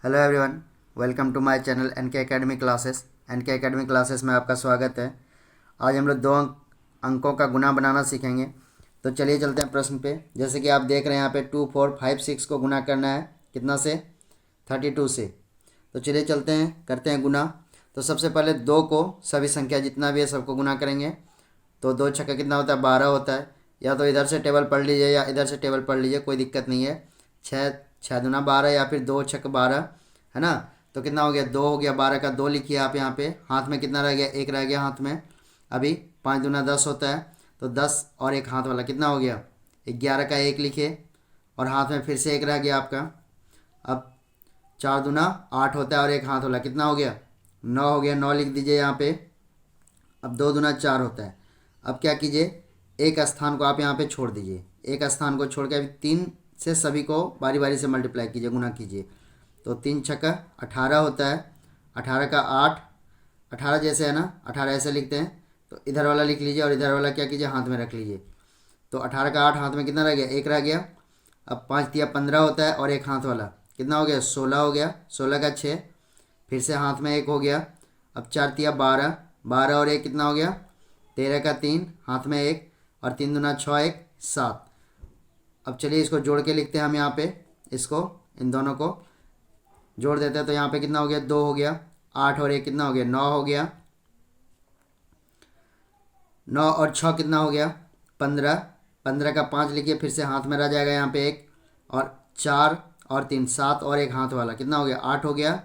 Hello everyone, welcome to my channel NK academy classes. NK academy classes में आपका स्वागत है। आज हम लोग दो अंकों का गुना बनाना सीखेंगे। तो चलिए चलते हैं प्रश्न पे। जैसे कि आप देख रहे हैं यहाँ पे 2, 4, 5, 6 को गुना करना है कितना से 32 से। तो चलिए चलते हैं करते हैं गुना। तो सबसे पहले 2 को सभी संख्या जितना भी है सबको गुना करेंगे। तो 2 छक्का कितना होता है 12 होता है। या तो इधर से टेबल पढ़ लीजिए या इधर से टेबल पढ़ लीजिए, कोई दिक्कत नहीं है। 6 6 दूना 12 या फिर 2 छक्का 12 है ना। तो कितना हो गया 2 हो गया। 12 का 2 लिखिए आप यहाँ पे। हाथ में कितना रह गया 1 रह गया हाथ में। अभी 5 दूना 10 होता है। तो 10 और एक हाथ वाला कितना हो गया 11 का 1 लिखिए और हाथ में फिर से 1 रह गया आपका। अब 4 दूना 8 होता है और एक हाथ वाला कितना हो गया 9 हो गया। 9 लिख दीजिए यहाँ पे। अब 2 दूना 4 होता है। अब क्या कीजिए एक स्थान को आप यहाँ पे छोड़ दीजिए। एक स्थान को छोड़ के अभी 3 से सभी को बारी बारी से मल्टीप्लाई कीजिए, गुना कीजिए। तो 3 छक्का 18 होता है। 18 का 8, 18 जैसे है ना, 18 ऐसे लिखते हैं। तो इधर वाला लिख लीजिए और इधर वाला क्या कीजिए हाथ में रख लीजिए। तो 18 का 8 हाथ में कितना रह गया 1 रह गया। अब 5 तिया 15 होता है और एक हाथ वाला कितना हो गया 16 हो गया। 16 का 6 फिर से हाथ में 1 हो गया। अब 4 तिया 12, 12 और 1 कितना हो गया 13 का 3 हाथ में 1 और 3 दूना 6 1 7। अब चलिए इसको जोड़ के लिखते हैं हम यहाँ पे। इसको इन दोनों को जोड़ देते हैं। तो यहाँ पे कितना हो गया 2 हो गया। 8 और 1 कितना हो गया 9 हो गया। 9 और 6 कितना हो गया 15। 15 का 5 लिखिए फिर से हाथ में रह जाएगा यहाँ पे 1 और 4 और 3 7 और एक हाथ वाला कितना हो गया 8 हो गया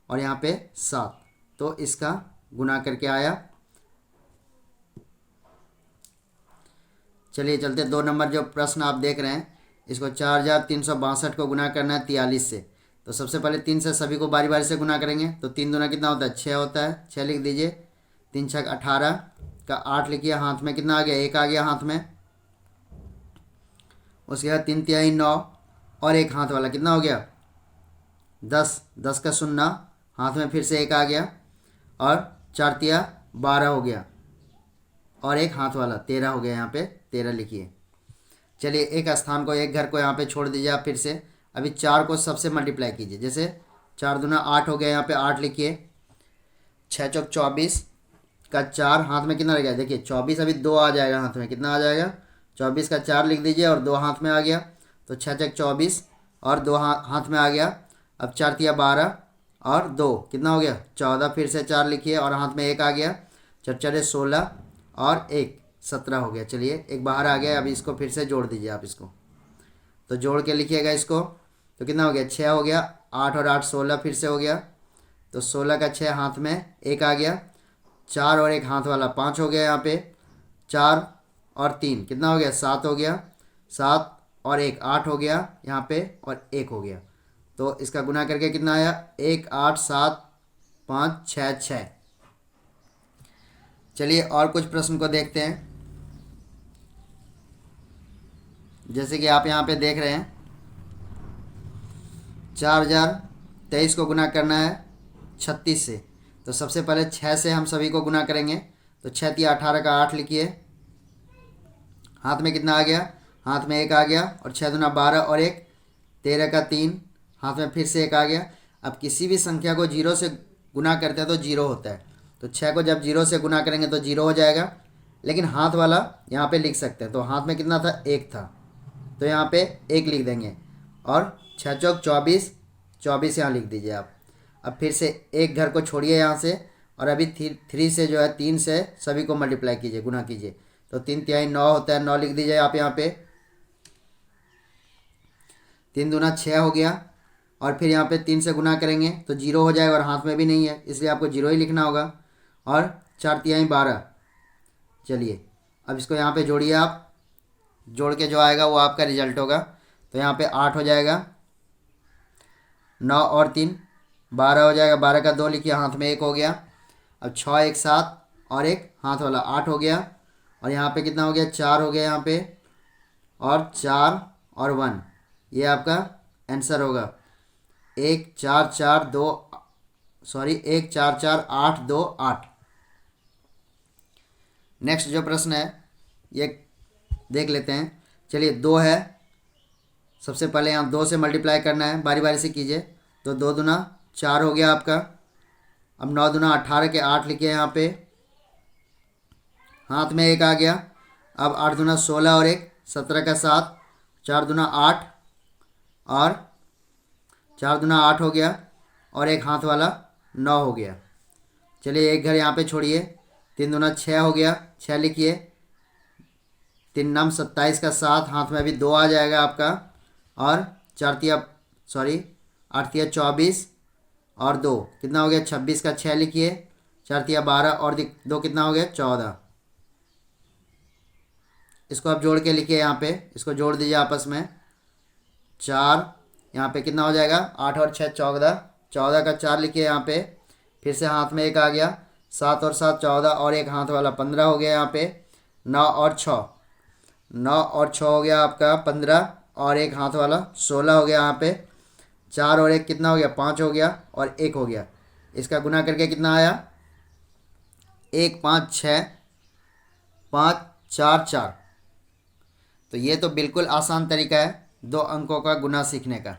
और यहाँ पे 7। तो इसका गुना करके आया। चलिए चलते 2 नंबर जो प्रश्न आप देख रहे हैं इसको 4362 को गुना करना है 43 से। तो सबसे पहले 3 से सभी को बारी बारी से गुना करेंगे। तो 3 दूना कितना होता है 6 होता है। 6 लिख दीजिए। 3 छक 18 का 8 लिखिए। हाथ में कितना आ गया 1 आ गया हाथ में। उसके बाद 3 तिहाई 9 और एक हाथ वाला कितना हो गया 10। 10 का 0 हाथ में फिर से 1 आ गया और 4 तिया 12 हो गया और एक हाथ वाला 13 हो गया। यहाँ पे 13 लिखिए। चलिए एक स्थान को एक घर को यहाँ पे छोड़ दीजिए आप फिर से। अभी 4 को सबसे मल्टीप्लाई कीजिए। जैसे 4 दूना 8 हो गया। यहाँ पे 8 लिखिए। 6 चौक 24 का 4 हाथ में कितना रह गया देखिए 24। अभी 2 आ जाएगा हाथ में कितना आ जाएगा 24 का 4 लिख दीजिए और 2 हाथ में आ गया। तो 6 चौक 24 और 2 हाथ में आ गया। अब 4 तिया 12 और 2 कितना हो गया 14। फिर से 4 लिखिए और हाथ में 1 आ गया। 4 4 16 और 1 17 हो गया। चलिए एक बाहर आ गया। अभी इसको फिर से जोड़ दीजिए आप इसको। तो जोड़ के लिखिएगा इसको। तो कितना हो गया 6 हो गया। 8 और 8 16 फिर से हो गया। तो 16 का 6 हाथ में 1 आ गया। 4 और एक हाथ वाला 5 हो गया। यहाँ पे 4 और 3 कितना हो गया 7 हो गया। 7 और 1 8 हो गया यहाँ पे और 1 हो गया। तो इसका गुना करके कितना आया 1 8 7 5 6 6। चलिए और कुछ प्रश्न को देखते हैं। जैसे कि आप यहाँ पे देख रहे हैं 4023 को गुना करना है 36 से। तो सबसे पहले 6 से हम सभी को गुना करेंगे। तो 6 तिया 18 का 8 लिखिए। हाथ में कितना आ गया हाथ में 1 आ गया और 6 दूना 12 और 1 13 का 3 हाथ में फिर से 1 आ गया। अब किसी भी संख्या को 0 से गुना करते हैं तो 0 होता है। तो 6 को जब 0 से गुना करेंगे तो 0 हो जाएगा। लेकिन हाथ वाला यहाँ पे लिख सकते हैं। तो हाथ में कितना था 1 था। तो यहाँ पे 1 लिख देंगे और 6 चौक 24 24 यहाँ लिख दीजिए आप। अब फिर से एक घर को छोड़िए यहाँ से और अभी 3 से जो है 3 से सभी को मल्टीप्लाई कीजिए, गुना कीजिए। तो 3 तिहाई 9 होता है। 9 लिख दीजिए आप यहाँ पे। 3 दूना 6 हो गया और फिर यहाँ पे 3 से गुना करेंगे तो 0 हो जाएगा और हाथ में भी नहीं है इसलिए आपको 0 ही लिखना होगा। और 4 तिहाई 12। चलिए अब इसको यहाँ पे जोड़िए आप। जोड़ के जो आएगा वो आपका रिजल्ट होगा। तो यहाँ पे 8 हो जाएगा। 9 और 3 12 हो जाएगा। 12 का 2 लिखिए। हाथ में 1 हो गया। अब 6 1 7 और एक हाथ वाला 8 हो गया और यहाँ पे कितना हो गया 4 हो गया यहाँ पे और 4 और 1 ये आपका आंसर होगा। 1 4 4 2 सॉरी 1 4 4 8 2 8। नेक्स्ट जो प्रश्न है ये देख लेते हैं। चलिए 2 है। सबसे पहले यहाँ 2 से मल्टीप्लाई करना है, बारी बारी से कीजिए। तो 2 दूना 4 हो गया आपका। अब 9 दूना 18 के 8 लिखे यहाँ पे, हाथ में 1 आ गया। अब 8 दूना 16 और 1 17 का 7, 4 दूना 8 और 4 दूना 8 हो गया और एक हाथ वाला 9 हो गया। चलिए एक घर यहाँ पे छोड़िए, 3 दूना 6 हो गया, 6 लिखिए। 3 नम 27 का 7, हाथ में अभी 2 आ जाएगा आपका। और 4 तिया 8 तिया 24 और 2 कितना हो गया, 26 का 6 लिखिए। 4 तिया 12 और 2 कितना हो गया, 14। इसको आप जोड़ के लिखिए यहाँ पे, इसको जोड़ दीजिए आपस में। 4 यहाँ पे कितना हो जाएगा, 8 और 6 14, 14 का 4 लिखिए यहाँ पे। फिर से हाथ में 1 आ गया, 7 और 7 14 और एक हाथ वाला 15 हो गया यहाँ पे। 9 और 6, 9 और 6 हो गया आपका 15 और एक हाथ वाला 16 हो गया यहाँ पे। 4 और 1 कितना हो गया, 5 हो गया और 1 हो गया। इसका गुना करके कितना आया, 1 5 6 5 4 4। तो ये तो बिल्कुल आसान तरीका है 2 अंकों का गुना सीखने का।